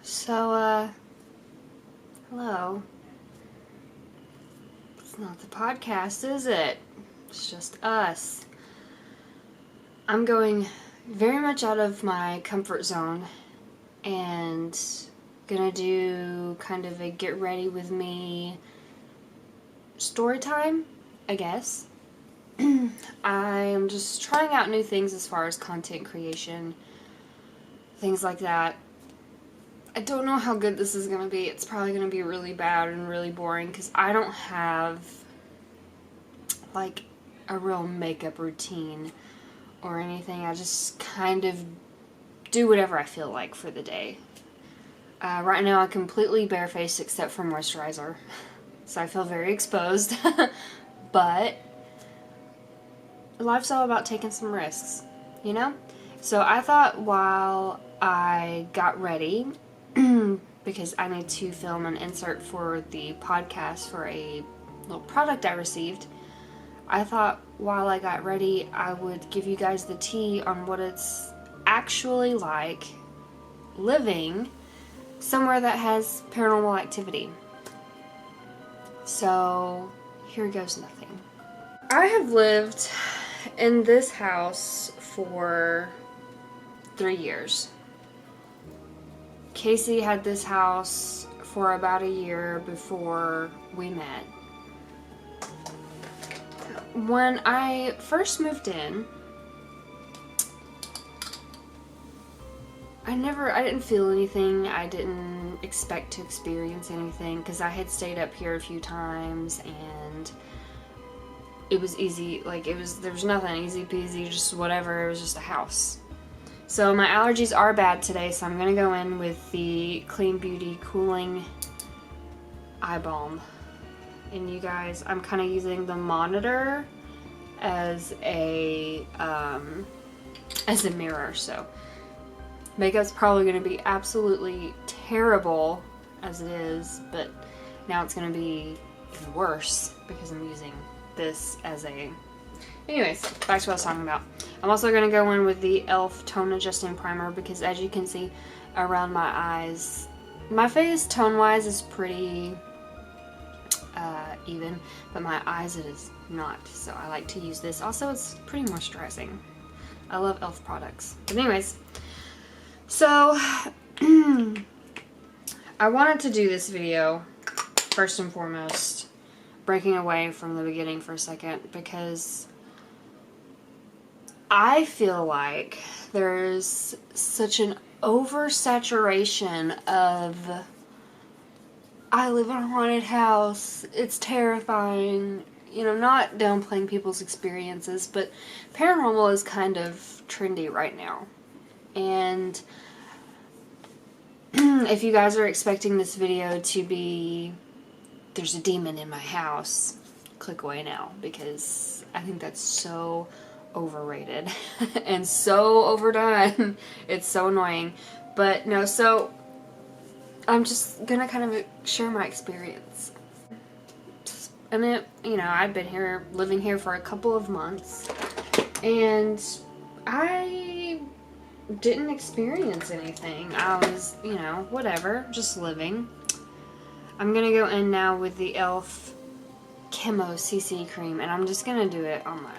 So, hello. It's not the podcast, is it? It's just us. I'm going very much out of my comfort zone and gonna do kind of a get ready with me story time, I guess. I am just trying out new things as far as content creation, things like that. I don't know how good this is going to be. It's probably going to be really bad and really boring because I don't have like a real makeup routine or anything. I just kind of do whatever I feel like for the day. Right now I'm completely barefaced except for moisturizer, so I feel very exposed. But life's all about taking some risks, you know? So I thought while I got ready, because I need to film an insert for the podcast for a little product I received, I thought while I got ready I would give you guys the tea on what it's actually like living somewhere that has paranormal activity. So here goes nothing. I have lived in this house for 3 years. Casey had this house for about a year before we met. When I first moved in, I didn't feel anything. I didn't expect to experience anything because I had stayed up here a few times and it was easy. There was nothing, easy peasy, just whatever. It was just a house. So my allergies are bad today, so I'm going to go in with the Clean Beauty Cooling Eye Balm. And you guys, I'm kind of using the monitor as a mirror, so makeup's probably going to be absolutely terrible as it is, but now it's going to be even worse because I'm using this as a... Anyways, back to what I was talking about. I'm also going to go in with the e.l.f. Tone Adjusting Primer because as you can see around my eyes, my face tone-wise is pretty even, but my eyes it is not. So I like to use this. Also, it's pretty moisturizing. I love e.l.f. products. But anyways, so I wanted to do this video first and foremost, breaking away from the beginning for a second, because I feel like there's such an oversaturation of I live in a haunted house, it's terrifying, you know, not downplaying people's experiences, but paranormal is kind of trendy right now. And if you guys are expecting this video to be, there's a demon in my house, click away now, because I think that's so overrated and so overdone. It's so annoying. But no, so I'm just gonna kind of share my experience. And it, you know, I've been here, living here for a couple of months, and I didn't experience anything. I was, you know, whatever, just living. I'm gonna go in now with the e.l.f. Chemo CC cream, and I'm just gonna do it on my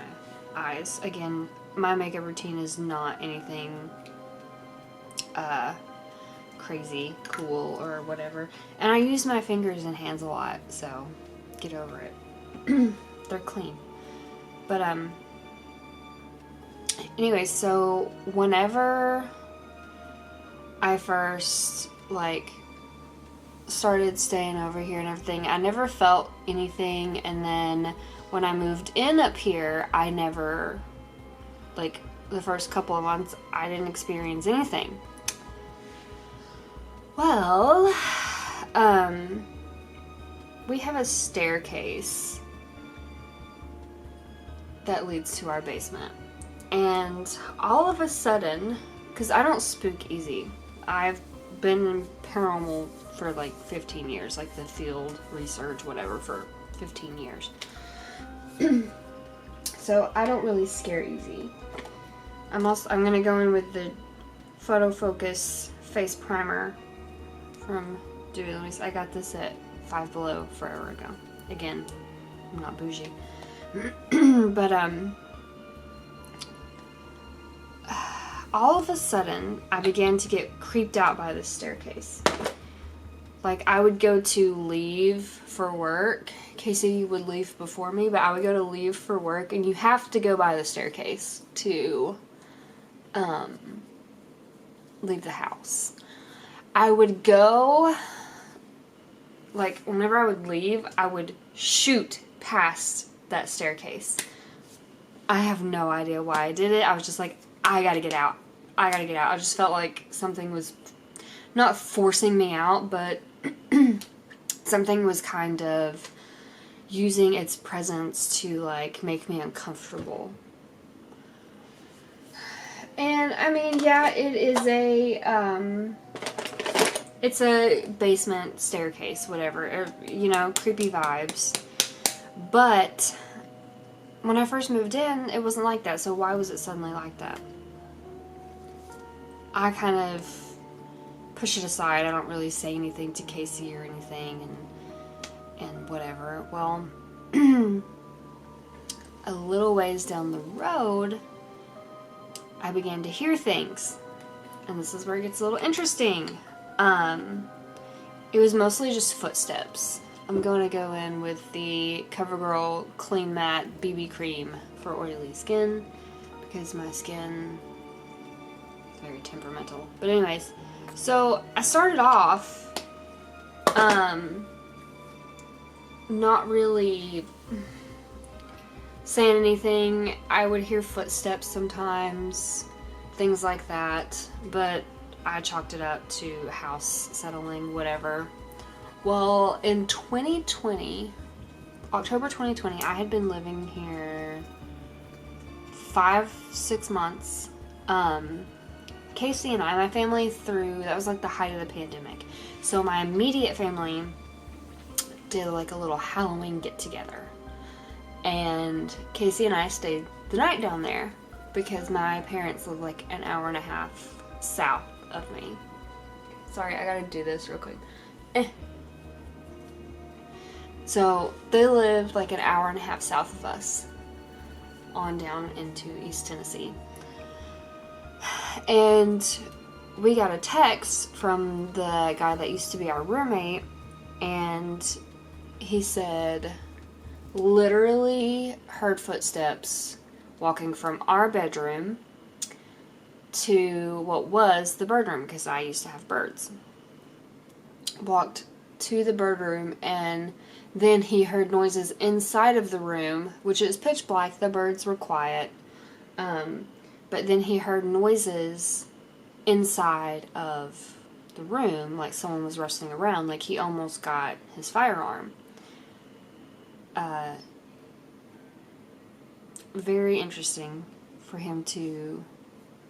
eyes. Again, my makeup routine is not anything crazy cool or whatever, and I use my fingers and hands a lot, so get over it. They're clean. But anyway, so whenever I first started staying over here and everything, I never felt anything, and then when I moved in up here, I never, the first couple of months, I didn't experience anything. Well, we have a staircase that leads to our basement, and all of a sudden, because I don't spook easy, I've been in paranormal for 15 years, the field research, whatever, for 15 years. So I don't really scare easy. I'm gonna go in with the Photo Focus face primer from Dewey Louise. I got this at Five Below forever ago. Again, I'm not bougie. But all of a sudden I began to get creeped out by this staircase. Like, I would go to leave for work. Casey would leave before me, but I would go to leave for work, and you have to go by the staircase to leave the house. I would go, like, whenever I would leave, I would shoot past that staircase. I have no idea why I did it. I was just like, I gotta get out. I gotta get out. I just felt like something was not forcing me out, but something was kind of using its presence to, like, make me uncomfortable. And, I mean, yeah, it is it's a basement staircase, whatever, you know, creepy vibes. But when I first moved in, it wasn't like that, so why was it suddenly like that? I kind of push it aside. I don't really say anything to Casey or anything, and whatever. Well, a little ways down the road, I began to hear things, and this is where it gets a little interesting. It was mostly just footsteps. I'm going to go in with the CoverGirl Clean Matte BB Cream for oily skin, because my skin is very temperamental. But anyways, so I started off not really saying anything. I would hear footsteps sometimes, things like that, but I chalked it up to house settling, whatever. Well, in 2020, October 2020, I had been living here 5-6 months. Casey and I, my family that was like the height of the pandemic. So my immediate family did like a little Halloween get together. And Casey and I stayed the night down there because my parents live like an hour and a half south of me. Sorry, I gotta do this real quick. So they lived like an hour and a half south of us on down into East Tennessee. And we got a text from the guy that used to be our roommate, and he said, literally heard footsteps walking from our bedroom to what was the bird room, because I used to have birds. Walked to the bird room, and then he heard noises inside of the room, which is pitch black. The birds were quiet. But then he heard noises inside of the room, like someone was rustling around, like he almost got his firearm. Very interesting for him to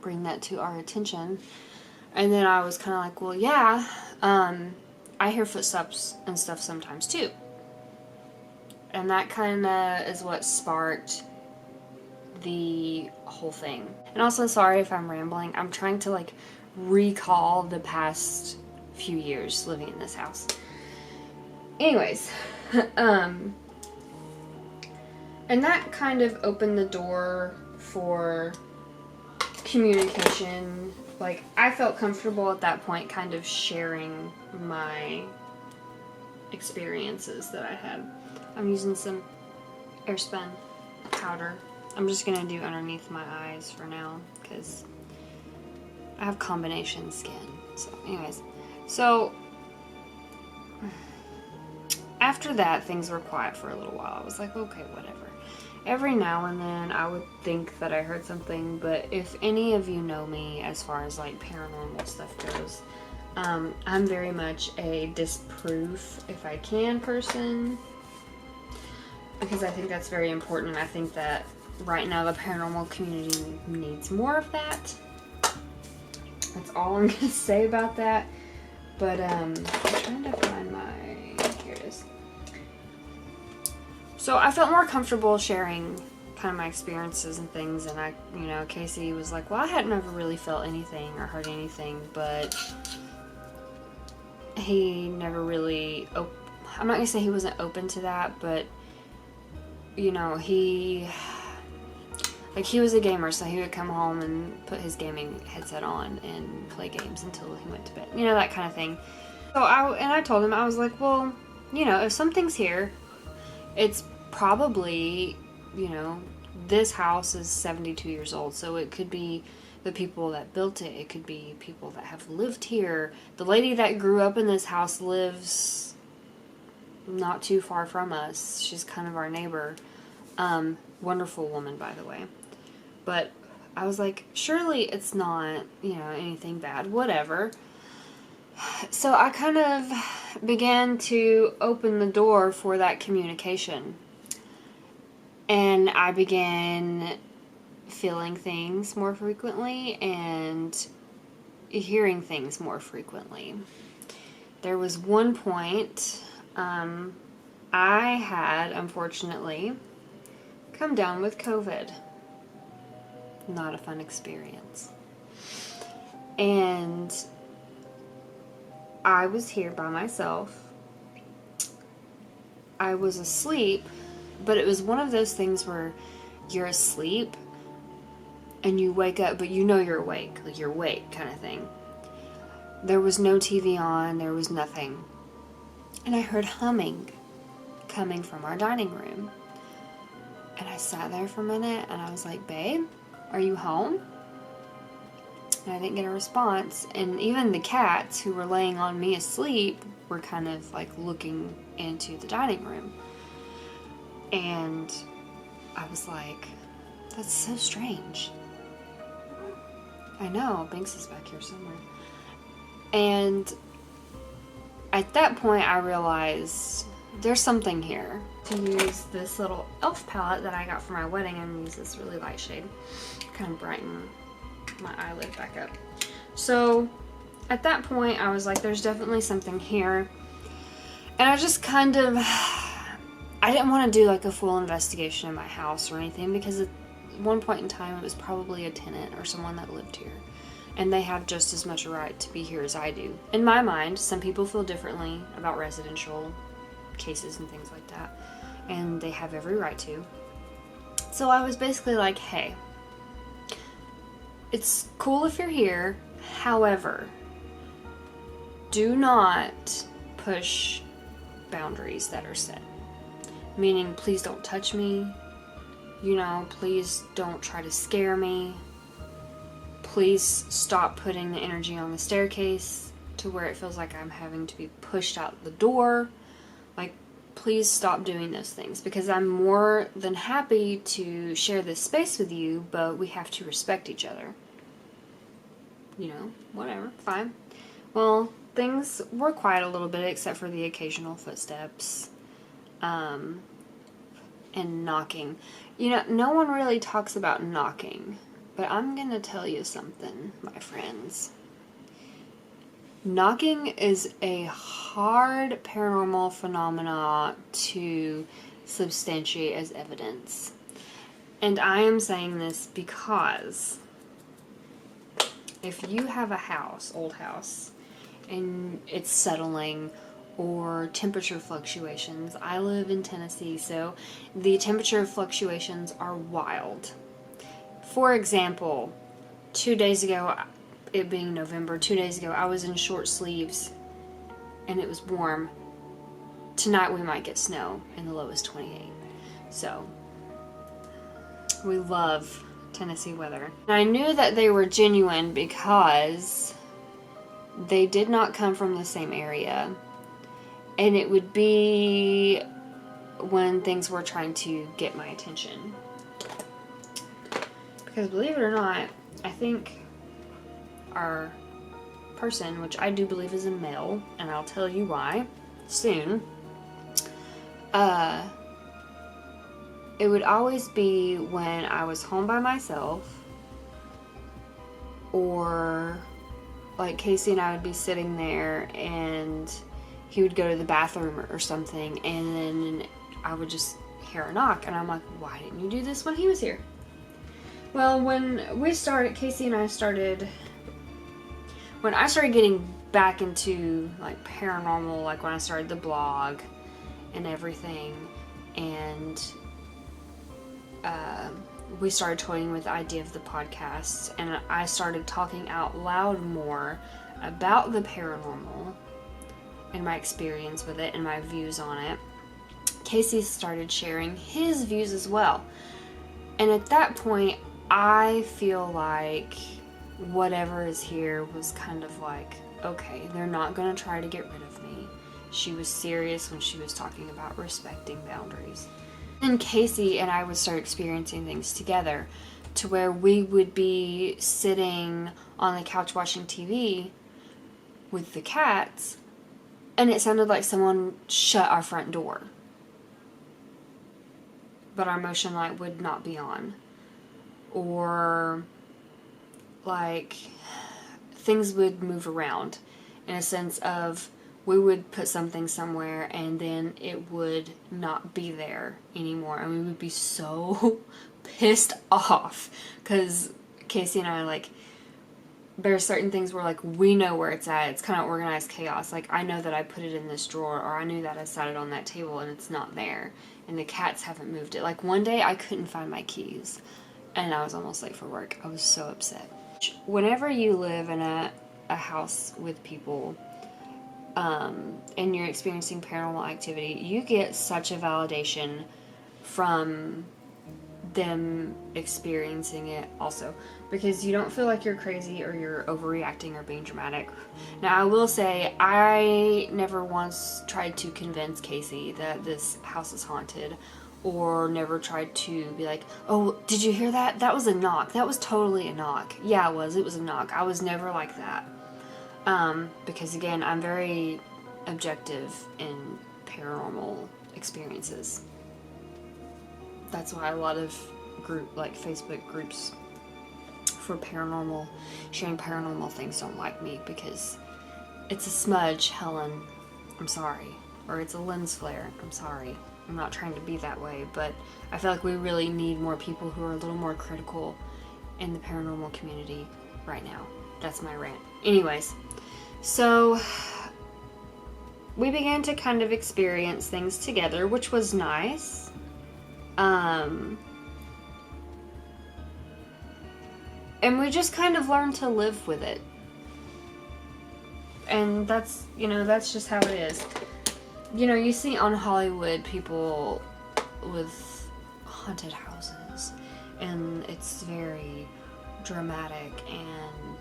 bring that to our attention. And then I was kind of like, well, yeah, I hear footsteps and stuff sometimes too. And that kind of is what sparked the whole thing. And also, sorry if I'm rambling. I'm trying to like recall the past few years living in this house. Anyways, and that kind of opened the door for communication. Like, I felt comfortable at that point kind of sharing my experiences that I had. I'm using some Airspun powder. I'm just gonna do underneath my eyes for now because I have combination skin. So anyways, so after that, things were quiet for a little while. I was like, okay, whatever. Every now and then I would think that I heard something, but if any of you know me as far as like paranormal stuff goes, I'm very much a disprove if I can person, because I think that's very important. I think that right now the paranormal community needs more of that. That's all I'm gonna say about that. But I'm trying to find my, here it is. So I felt more comfortable sharing kind of my experiences and things, and Casey was like, well, I hadn't ever really felt anything or heard anything, but he never really, I'm not gonna say he wasn't open to that, but he was a gamer, so he would come home and put his gaming headset on and play games until he went to bed, that kind of thing. So I told him, I was like, well, if something's here, it's probably, this house is 72 years old, so it could be the people that built it. It could be people that have lived here. The lady that grew up in this house lives not too far from us. She's kind of our neighbor. Wonderful woman, by the way. But I was like, surely it's not, anything bad, whatever. So I kind of began to open the door for that communication. And I began feeling things more frequently and hearing things more frequently. There was one point I had, unfortunately, come down with COVID. Not a fun experience. And I was here by myself. I was asleep, but it was one of those things where you're asleep and you wake up, but you're awake. Like, you're awake kind of thing. There was no TV on. There was nothing. And I heard humming coming from our dining room. And I sat there for a minute and I was like, babe, are you home? And I didn't get a response. And even the cats who were laying on me asleep were kind of like looking into the dining room. And I was like, that's so strange. I know, Binks is back here somewhere. And at that point I realized there's something here. To use this little elf palette that I got for my wedding, I'm gonna use this really light shade. Kind of brighten my eyelid back up. So at that point I was like, there's definitely something here. And I just kind of, I didn't want to do like a full investigation in my house or anything, because at one point in time it was probably a tenant or someone that lived here. And they have just as much a right to be here as I do. In my mind, some people feel differently about residential cases and things like that. And they have every right to. So I was basically like, hey, it's cool if you're here. However, do not push boundaries that are set. Meaning, please don't touch me. Please don't try to scare me. Please stop putting the energy on the staircase to where it feels like I'm having to be pushed out the door. Like, please stop doing those things, because I'm more than happy to share this space with you, but we have to respect each other. Whatever, fine. Well, things were quiet a little bit, except for the occasional footsteps, and knocking. No one really talks about knocking, but I'm gonna tell you something, my friends. Knocking is a hard paranormal phenomena to substantiate as evidence. And I am saying this because if you have a house, old house, and it's settling, or temperature fluctuations. I live in Tennessee, so the temperature fluctuations are wild. For example, 2 days ago, it being November, 2 days ago, I was in short sleeves and it was warm. Tonight we might get snow and the low is 28. So, we love Tennessee weather. And I knew that they were genuine because they did not come from the same area. And it would be when things were trying to get my attention. Because believe it or not, I think our person, which I do believe is a male, and I'll tell you why soon, it would always be when I was home by myself, or like Casey and I would be sitting there and he would go to the bathroom or something, and then I would just hear a knock. And I'm like, why didn't you do this when he was here? Well, when Casey and I started, when I started getting back into like paranormal, like when I started the blog and everything, and we started toying with the idea of the podcast, and I started talking out loud more about the paranormal and my experience with it and my views on it. Casey started sharing his views as well. And at that point, I feel like whatever is here was kind of like, okay, they're not going to try to get rid of me. She was serious when she was talking about respecting boundaries. And Casey and I would start experiencing things together, to where we would be sitting on the couch watching TV with the cats, and it sounded like someone shut our front door. But our motion light would not be on. Or like things would move around, in a sense of we would put something somewhere and then it would not be there anymore, and we would be so pissed off because Casey and I, like, there are certain things where, like, we know where it's at. It's kind of organized chaos. Like, I know that I put it in this drawer, or I knew that I sat it on that table and it's not there, and the cats haven't moved it. Like, one day I couldn't find my keys and I was almost late for work. I was so upset. Whenever you live in a house with people, and you're experiencing paranormal activity, you get such a validation from them experiencing it also, because you don't feel like you're crazy or you're overreacting or being dramatic. Now, I will say, I never once tried to convince Casey that this house is haunted, or never tried to be like, oh, did you hear that? That was a knock. That was totally a knock. Yeah, it was a knock. I was never like that. Because again, I'm very objective in paranormal experiences. That's why a lot of Facebook groups for paranormal, sharing paranormal things don't like me, because it's a smudge, Helen, I'm sorry. Or it's a lens flare, I'm sorry. I'm not trying to be that way, but I feel like we really need more people who are a little more critical in the paranormal community right now. That's my rant. Anyways, so we began to kind of experience things together, which was nice. And we just kind of learned to live with it. And that's just how it is. You see on Hollywood people with haunted houses, and it's very dramatic, and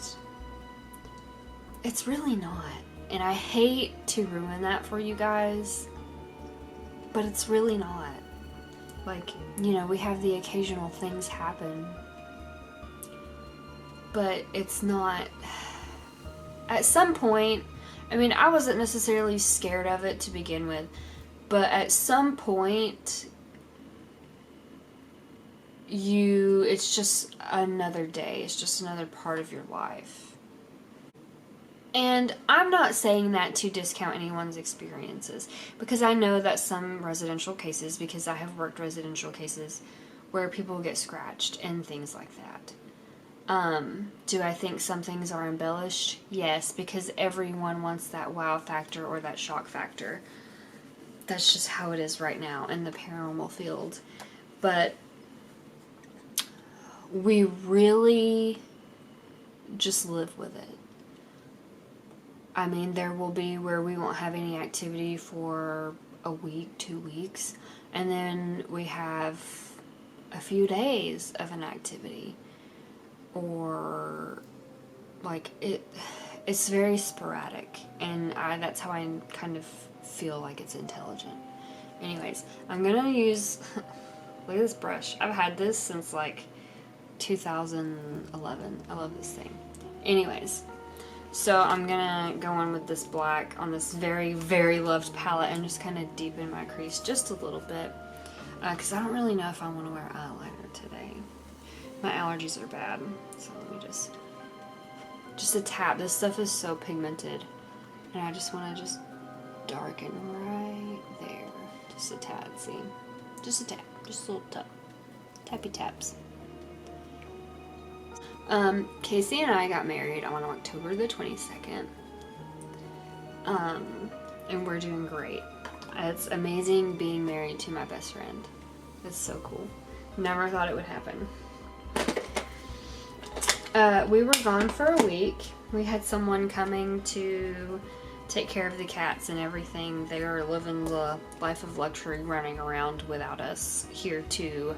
it's really not. And I hate to ruin that for you guys, but it's really not. Like, we have the occasional things happen, but it's not. At some point, I wasn't necessarily scared of it to begin with, but at some point, it's just another day. It's just another part of your life. And I'm not saying that to discount anyone's experiences, because I know that some residential cases, because I have worked residential cases where people get scratched and things like that. Do I think some things are embellished? Yes, because everyone wants that wow factor or that shock factor. That's just how it is right now in the paranormal field. But we really just live with it. There will be where we won't have any activity for a week, 2 weeks, and then we have a few days of an activity. Or, it's very sporadic, and that's how I kind of feel like it's intelligent. Anyways, I'm gonna use, look at this brush. I've had this since, 2011. I love this thing. Anyways, so I'm gonna go in with this black on this very, very loved palette and just kind of deepen my crease just a little bit, because I don't really know if I want to wear eyeliner today. My allergies are bad, so let me just a tap. This stuff is so pigmented, and I just want to darken right there, just a tad, see? Just a tap. Just a little tap. Tappy taps. Casey and I got married on October the 22nd. And we're doing great. It's amazing being married to my best friend. It's so cool. Never thought it would happen. We were gone for a week. We had someone coming to take care of the cats and everything. They were living the life of luxury, running around without us here to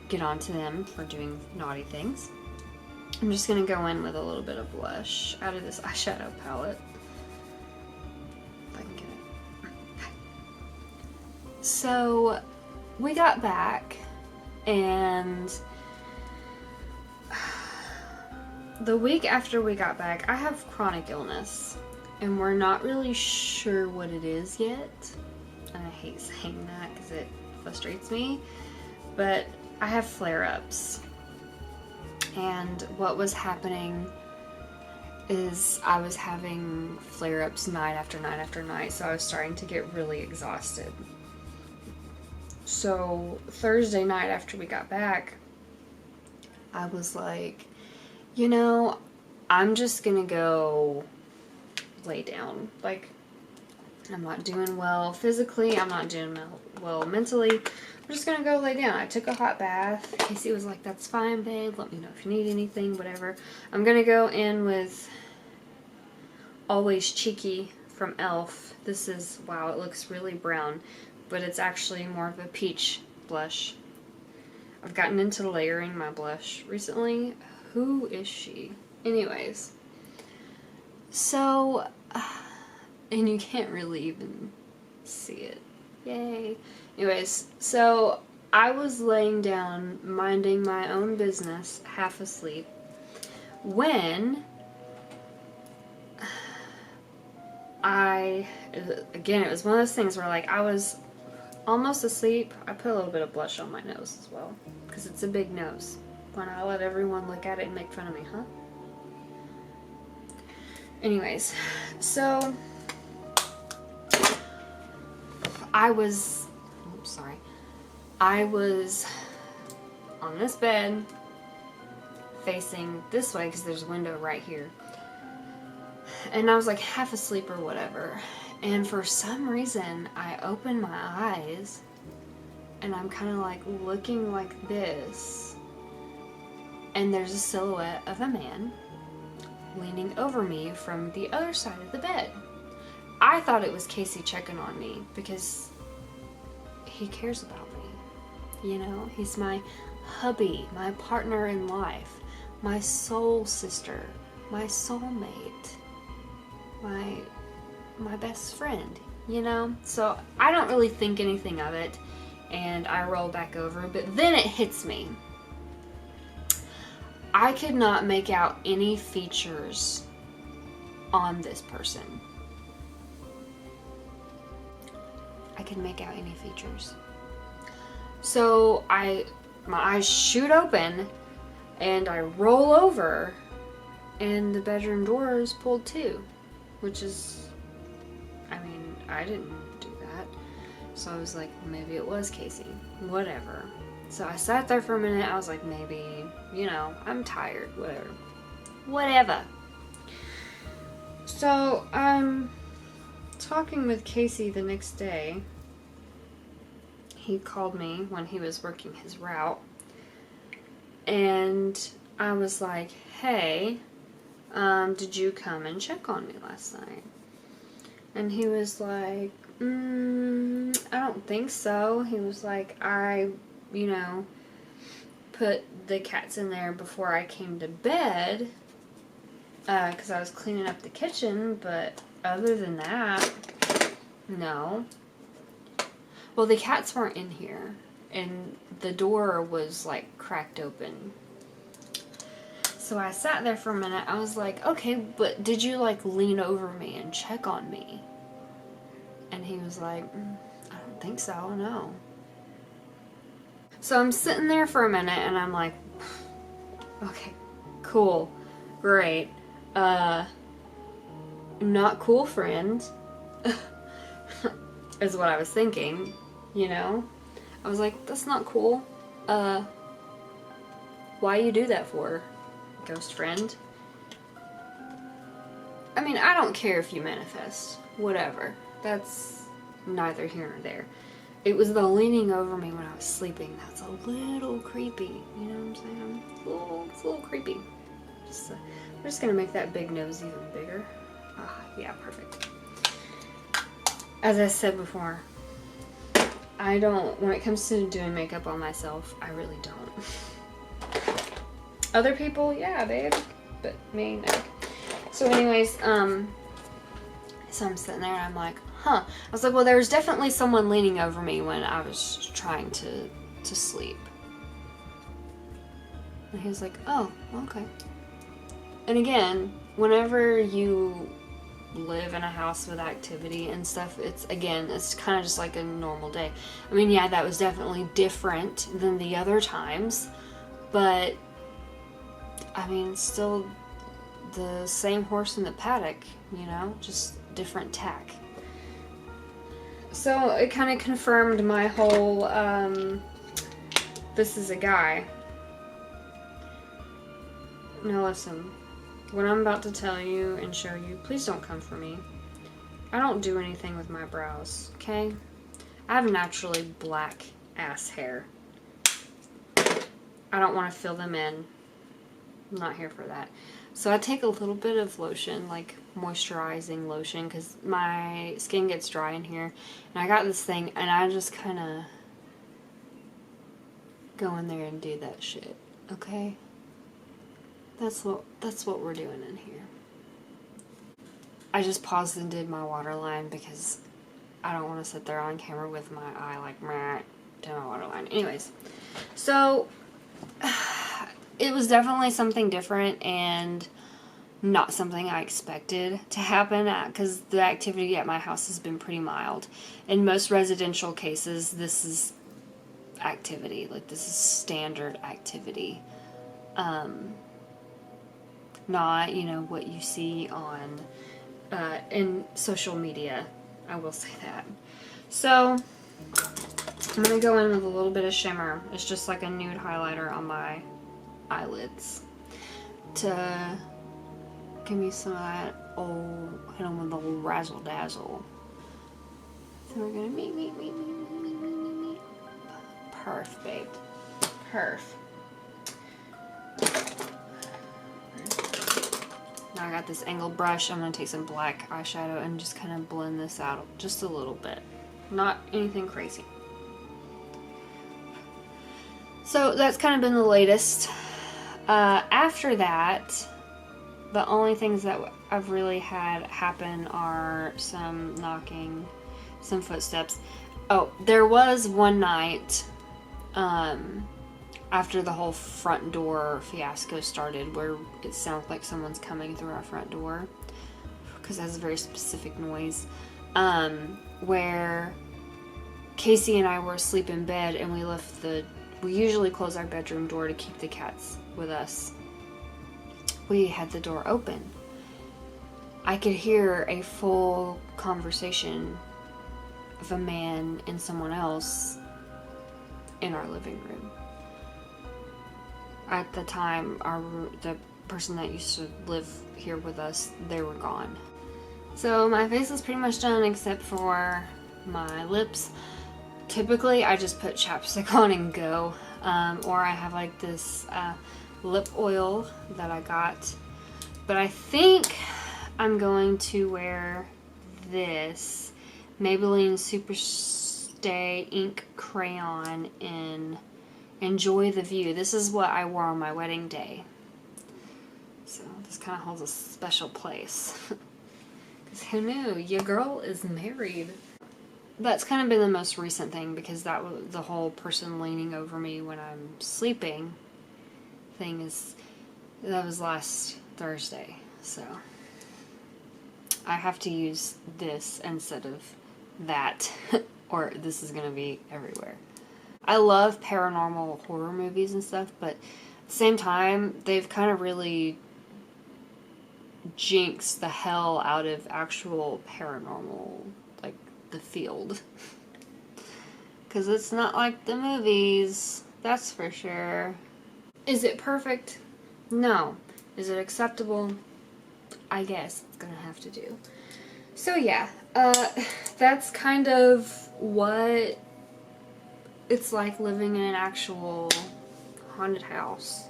get onto them for doing naughty things. I'm just gonna go in with a little bit of blush out of this eyeshadow palette. If I can get it. So we got back, and the week after we got back, I have chronic illness, and we're not really sure what it is yet. And I hate saying that because it frustrates me, but I have flare-ups. And what was happening is I was having flare-ups night after night after night, so I was starting to get really exhausted. So Thursday night after we got back, I was like, you know, I'm just gonna go lay down. Like, I'm not doing well physically, I'm not doing well mentally. I'm just gonna go lay down. I took a hot bath. Casey was like, that's fine, babe. Let me know if you need anything, whatever. I'm gonna go in with Always Cheeky from e.l.f. This is, wow, it looks really brown, but it's actually more of a peach blush. I've gotten into layering my blush recently. Who is she? Anyways. So, and you can't really even see it. Yay. Anyways, so I was laying down, minding my own business, half asleep, when again, it was one of those things where, like, I was almost asleep. I put a little bit of blush on my nose as well, because it's a big nose. When I let everyone look at it and make fun of me, huh? Anyways, so I was on this bed facing this way because there's a window right here. And I was like half asleep or whatever. And for some reason, I opened my eyes and I'm kind of like looking like this. And there's a silhouette of a man leaning over me from the other side of the bed. I thought it was Casey checking on me because he cares about me. You know, he's my hubby, my partner in life, my soul sister, my soulmate, my best friend, you know? So I don't really think anything of it, and I roll back over, but then it hits me. I could not make out any features on this person. I could make out any features. So my eyes shoot open and I roll over and the bedroom door is pulled too, which is, I mean, I didn't do that. So I was like, maybe it was Casey, whatever. So I sat there for a minute. I was like, maybe, you know, I'm tired, whatever. So I'm talking with Casey the next day. He called me when he was working his route, and I was like, hey, did you come and check on me last night? And he was like, I don't think so. He was like, I, you know, put the cats in there before I came to bed, because I was cleaning up the kitchen, but other than that, no. Well, the cats weren't in here, and the door was, like, cracked open. So I sat there for a minute. I was like, okay, but did you, like, lean over me and check on me? And he was like, I don't think so, no. So I'm sitting there for a minute, and I'm like, okay, cool, great. Not cool friend, is what I was thinking, you know? I was like, that's not cool. Why you do that for, ghost friend? I mean, I don't care if you manifest. Whatever. That's neither here nor there. It was the leaning over me when I was sleeping that's a little creepy. You know what I'm saying? It's a little creepy. We're just gonna make that big nose even bigger. Ah, yeah, perfect. As I said before, I don't, when it comes to doing makeup on myself, I really don't. Other people, yeah, babe, but me, no. So anyways, so I'm sitting there and I'm like, huh. I was like, well, there was definitely someone leaning over me when I was trying to sleep. And he was like, oh, okay. And again, whenever you live in a house with activity and stuff, it's kind of just like a normal day. I mean, yeah, that was definitely different than the other times, but I mean, still the same horse in the paddock, you know, just different tack. So it kind of confirmed my whole, this is a guy. Now listen, what I'm about to tell you and show you, please don't come for me. I don't do anything with my brows, okay? I have naturally black ass hair. I don't want to fill them in. I'm not here for that. So I take a little bit of lotion, like moisturizing lotion, because my skin gets dry in here. And I got this thing, and I just kind of go in there and do that shit, okay? That's what we're doing in here. I just paused and did my waterline because I don't want to sit there on camera with my eye like meh to my waterline. Anyways, so it was definitely something different and not something I expected to happen because the activity at my house has been pretty mild. In most residential cases, this is activity. Like, this is standard activity. Not, you know, what you see on in social media. I will say that. So I'm going to go in with a little bit of shimmer. It's just like a nude highlighter on my eyelids to give me some of that old, hit them with the old razzle dazzle. So we're going to meet. Perf, babe. Perf. Now I got this angled brush. I'm going to take some black eyeshadow and just kind of blend this out just a little bit. Not anything crazy. So that's kind of been the latest. After that, the only things that I've really had happen are some knocking, some footsteps. Oh, there was one night after the whole front door fiasco started where it sounds like someone's coming through our front door because it has a very specific noise, where Casey and I were asleep in bed and we usually close our bedroom door to keep the cats with us. We had the door open. I could hear a full conversation of a man and someone else in our living room. At the time, the person that used to live here with us, they were gone. So my face is pretty much done except for my lips. Typically, I just put chapstick on and go. Or I have like this lip oil that I got. But I think I'm going to wear this Maybelline Superstay Ink Crayon in Enjoy the View. This is what I wore on my wedding day. So this kind of holds a special place. Because who knew? Your girl is married. That's kind of been the most recent thing because that was the whole person leaning over me when I'm sleeping thing that was last Thursday. So I have to use this instead of that or this is going to be everywhere. I love paranormal horror movies and stuff, but at the same time, they've kind of really jinxed the hell out of actual paranormal, like, the field. because it's not like the movies, that's for sure. Is it perfect? No. Is it acceptable? I guess it's gonna have to do. So yeah, that's kind of what it's like living in an actual haunted house.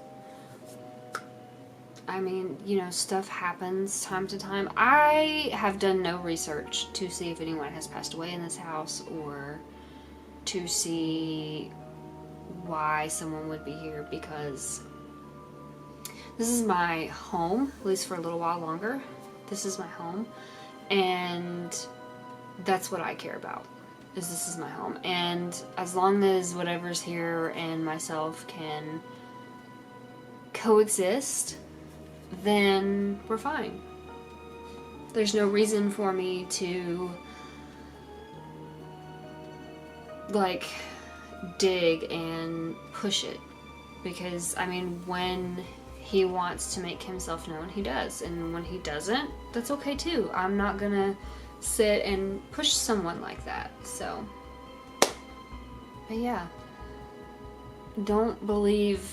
I mean, you know, stuff happens time to time. I have done no research to see if anyone has passed away in this house or to see why someone would be here, because this is my home, at least for a little while longer. This is my home, and that's what I care about, is this is my home. And as long as whatever's here and myself can coexist, then we're fine. There's no reason for me to like dig and push it, because I mean, when he wants to make himself known, he does, and when he doesn't, that's okay too. I'm not gonna sit and push someone like that. So, but yeah, don't believe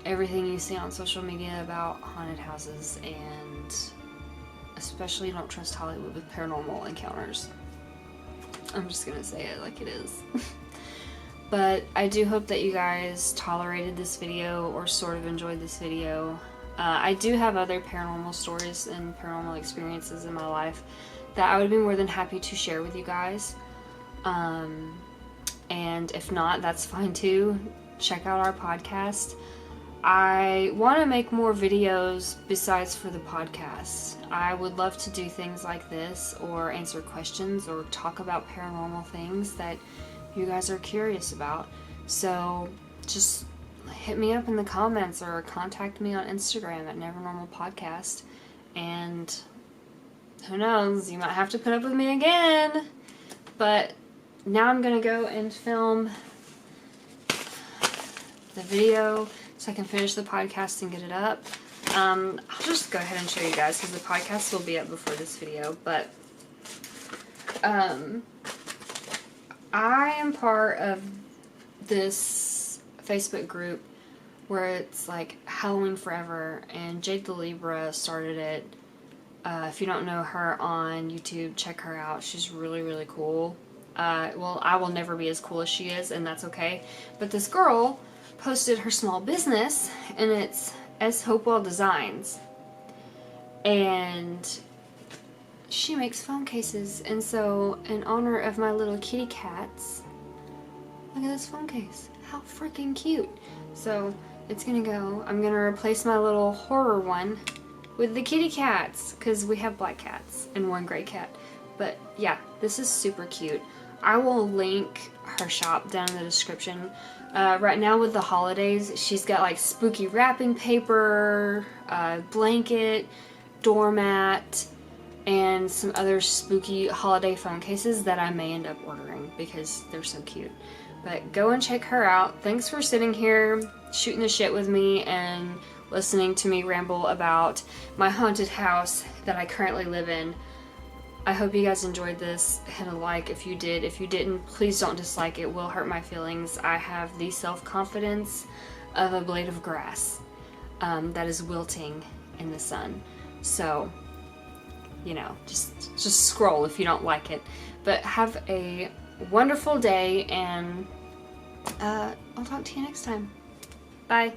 everything you see on social media about haunted houses, and especially don't trust Hollywood with paranormal encounters. I'm just gonna say it like it is. But I do hope that you guys tolerated this video or sort of enjoyed this video. I do have other paranormal stories and paranormal experiences in my life that I would be more than happy to share with you guys. And if not, that's fine too. Check out our podcast. I want to make more videos besides for the podcast. I would love to do things like this, or answer questions, or talk about paranormal things that you guys are curious about. So just hit me up in the comments or contact me on Instagram at NeverNormalPodcast. And who knows, you might have to put up with me again. But now I'm gonna go and film the video so I can finish the podcast and get it up. I'll just go ahead and show you guys, because the podcast will be up before this video. But I am part of this Facebook group where it's like Halloween Forever, and Jade the Libra started it. If you don't know her on YouTube, check her out. She's really, really cool. Well, I will never be as cool as she is, and that's okay. But this girl posted her small business, and it's S. Hopewell Designs. And she makes phone cases, and so in honor of my little kitty cats, look at this phone case. How freaking cute. So it's gonna go, I'm gonna replace my little horror one with the kitty cats, because we have black cats and one gray cat. But yeah, this is super cute. I will link her shop down in the description. Right now with the holidays, she's got like spooky wrapping paper, blanket, doormat, and some other spooky holiday phone cases that I may end up ordering because they're so cute. But go and check her out. Thanks for sitting here, shooting the shit with me, and listening to me ramble about my haunted house that I currently live in. I hope you guys enjoyed this. Hit a like if you did. If you didn't, please don't dislike. It will hurt my feelings. I have the self-confidence of a blade of grass that is wilting in the sun. So, you know, just scroll if you don't like it. But have a wonderful day, and I'll talk to you next time. Bye.